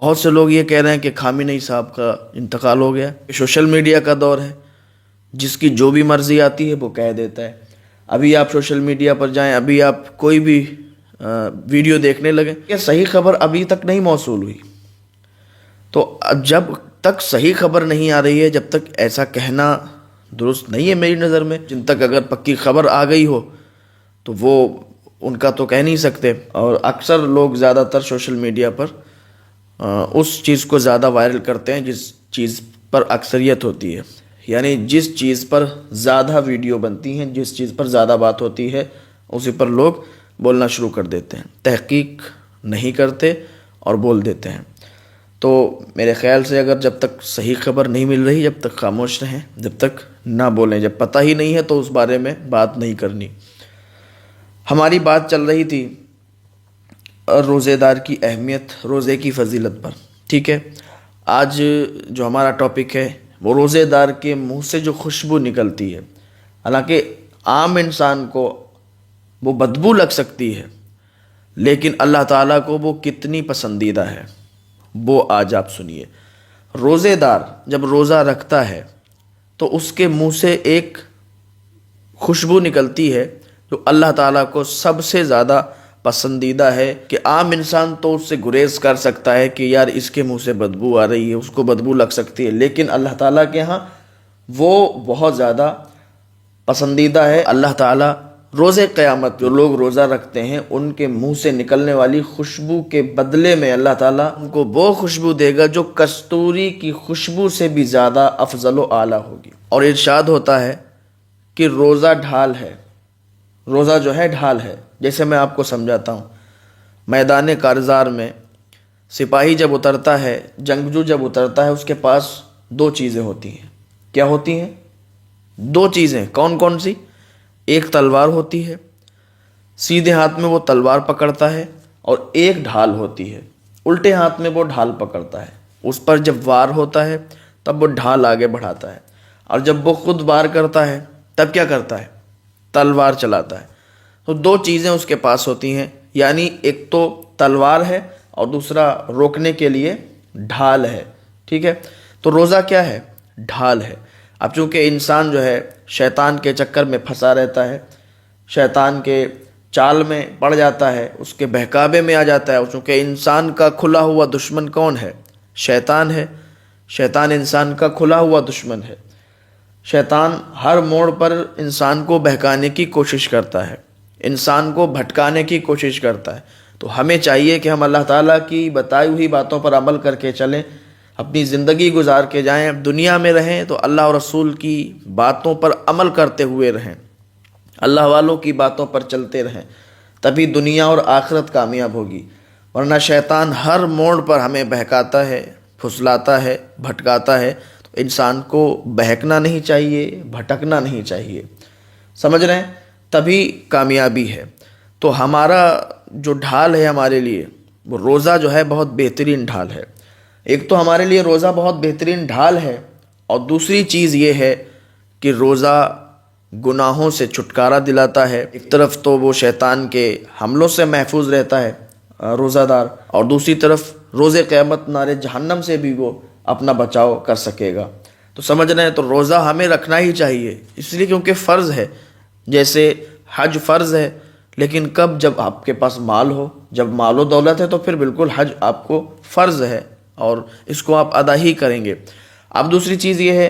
بہت سے لوگ یہ کہہ رہے ہیں کہ خامنہ ای صاحب کا انتقال ہو گیا. سوشل میڈیا کا دور ہے، جس کی جو بھی مرضی آتی ہے وہ کہہ دیتا ہے. ابھی آپ سوشل میڈیا پر جائیں، ابھی آپ کوئی بھی ویڈیو دیکھنے لگیں کہ صحیح خبر ابھی تک نہیں موصول ہوئی. تو جب تک صحیح خبر نہیں آ رہی ہے، جب تک ایسا کہنا درست نہیں ہے میری نظر میں. جن تک اگر پکی خبر آ گئی ہو تو وہ ان کا تو کہہ نہیں سکتے. اور اکثر لوگ زیادہ تر سوشل میڈیا پر اس چیز کو زیادہ وائرل کرتے ہیں جس چیز پر اکثریت ہوتی ہے. یعنی جس چیز پر زیادہ ویڈیو بنتی ہیں، جس چیز پر زیادہ بات ہوتی ہے، اسی پر لوگ بولنا شروع کر دیتے ہیں. تحقیق نہیں کرتے اور بول دیتے ہیں. تو میرے خیال سے اگر جب تک صحیح خبر نہیں مل رہی، جب تک خاموش رہیں، جب تک نہ بولیں. جب پتہ ہی نہیں ہے تو اس بارے میں بات نہیں کرنی. ہماری بات چل رہی تھی روزے دار کی اہمیت، روزے کی فضیلت پر. ٹھیک ہے، آج جو ہمارا ٹاپک ہے وہ روزے دار کے منہ سے جو خوشبو نکلتی ہے، حالانکہ عام انسان کو وہ بدبو لگ سکتی ہے، لیکن اللہ تعالیٰ کو وہ کتنی پسندیدہ ہے وہ آج آپ سنیے. روزے دار جب روزہ رکھتا ہے تو اس کے منہ سے ایک خوشبو نکلتی ہے جو اللہ تعالیٰ کو سب سے زیادہ پسندیدہ ہے. کہ عام انسان تو اس سے گریز کر سکتا ہے کہ یار اس کے منہ سے بدبو آ رہی ہے، اس کو بدبو لگ سکتی ہے، لیکن اللہ تعالیٰ کے ہاں وہ بہت زیادہ پسندیدہ ہے. اللہ تعالیٰ روز قیامت جو لوگ روزہ رکھتے ہیں ان کے منہ سے نکلنے والی خوشبو کے بدلے میں اللہ تعالیٰ ان کو وہ خوشبو دے گا جو کستوری کی خوشبو سے بھی زیادہ افضل و اعلیٰ ہوگی. اور ارشاد ہوتا ہے کہ روزہ ڈھال ہے، روزہ جو ہے ڈھال ہے. جیسے میں آپ کو سمجھاتا ہوں، میدان کارزار میں سپاہی جب اترتا ہے، جنگجو جب اترتا ہے، اس کے پاس دو چیزیں ہوتی ہیں. کیا ہوتی ہیں؟ دو چیزیں. کون کون سی؟ ایک تلوار ہوتی ہے، سیدھے ہاتھ میں وہ تلوار پکڑتا ہے، اور ایک ڈھال ہوتی ہے، الٹے ہاتھ میں وہ ڈھال پکڑتا ہے. اس پر جب وار ہوتا ہے تب وہ ڈھال آگے بڑھاتا ہے، اور جب وہ خود وار کرتا ہے تب کیا کرتا ہے؟ تلوار چلاتا ہے. تو دو چیزیں اس کے پاس ہوتی ہیں، یعنی ایک تو تلوار ہے اور دوسرا روکنے کے لیے ڈھال ہے. ٹھیک ہے، تو روزہ کیا ہے؟ ڈھال ہے. اب چونکہ انسان جو ہے شیطان کے چکر میں پھنسا رہتا ہے، شیطان کے چال میں پڑ جاتا ہے، اس کے بہکاوے میں آ جاتا ہے. اور چونکہ انسان کا کھلا ہوا دشمن کون ہے؟ شیطان ہے. شیطان انسان کا کھلا ہوا دشمن ہے. شیطان ہر موڑ پر انسان کو بہکانے کی کوشش کرتا ہے، انسان کو بھٹکانے کی کوشش کرتا ہے. تو ہمیں چاہیے کہ ہم اللہ تعالیٰ کی بتائی ہوئی باتوں پر عمل کر کے چلیں، اپنی زندگی گزار کے جائیں. دنیا میں رہیں تو اللہ اور رسول کی باتوں پر عمل کرتے ہوئے رہیں، اللہ والوں کی باتوں پر چلتے رہیں، تبھی دنیا اور آخرت کامیاب ہوگی. ورنہ شیطان ہر موڑ پر ہمیں بہکاتا ہے، پھسلاتا ہے، بھٹکاتا ہے. تو انسان کو بہکنا نہیں چاہیے، بھٹکنا نہیں چاہیے. سمجھ رہے ہیں؟ تبھی کامیابی ہے. تو ہمارا جو ڈھال ہے ہمارے لیے، وہ روزہ جو ہے بہت بہترین ڈھال ہے. ایک تو ہمارے لیے روزہ بہت بہترین ڈھال ہے، اور دوسری چیز یہ ہے کہ روزہ گناہوں سے چھٹکارا دلاتا ہے. ایک طرف تو وہ شیطان کے حملوں سے محفوظ رہتا ہے روزہ دار، اور دوسری طرف روز قیامت نار جہنم سے بھی وہ اپنا بچاؤ کر سکے گا. تو سمجھ رہے ہیں؟ تو روزہ ہمیں رکھنا ہی چاہیے، اس لیے کیونکہ فرض ہے. جیسے حج فرض ہے، لیکن کب؟ جب آپ کے پاس مال ہو، جب مال و دولت ہے تو پھر بالکل حج آپ کو فرض ہے اور اس کو آپ ادا ہی کریں گے. اب دوسری چیز یہ ہے